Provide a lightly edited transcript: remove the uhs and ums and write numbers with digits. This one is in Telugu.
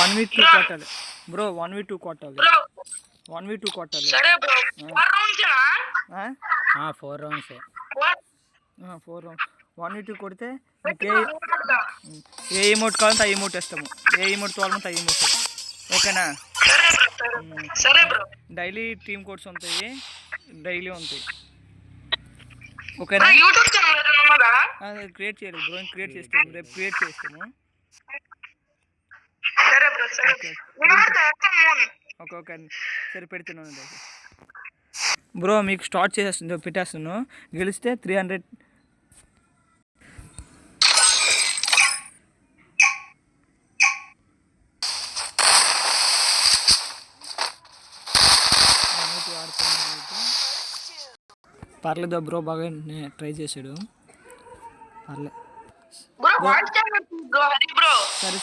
1v2 కొట్టాలి బ్రో. 1v2 కొట్టాలి. 1v2 కొట్టాలి. సరే బ్రో 4 రౌండ్సా? 4 రౌండ్స్. 4 రౌండ్స్ 1v2 కొడితే ఏ ఇమోట్ కావాలంటే ఆ ఇమోట్ వేస్తాము. ఏ ఇమోట్ కావాలంటే ఆ ఇమోట్. ఓకేనా? సరే బ్రో. డైలీ టీమ్ కోడ్స్ ఉంటాయి. డైలీ ఉంటాయి. ఓకేనా? యూట్యూబ్ ఛానల్ క్రియేట్ చేయలేదు బ్రో. క్రియేట్ చేస్తాము. రేపు క్రియేట్ చేస్తాము. సరే బ్రో. సరే ఓకే. సరే పెడుతున్నాను బ్రో. మీకు స్టార్ట్ చేసేస్తుంది పెట్టేస్తున్నాను. గెలిస్తే 300. పర్లేదు బ్రో. బాగా ట్రై చేశాడు. పర్లేదు. సరే.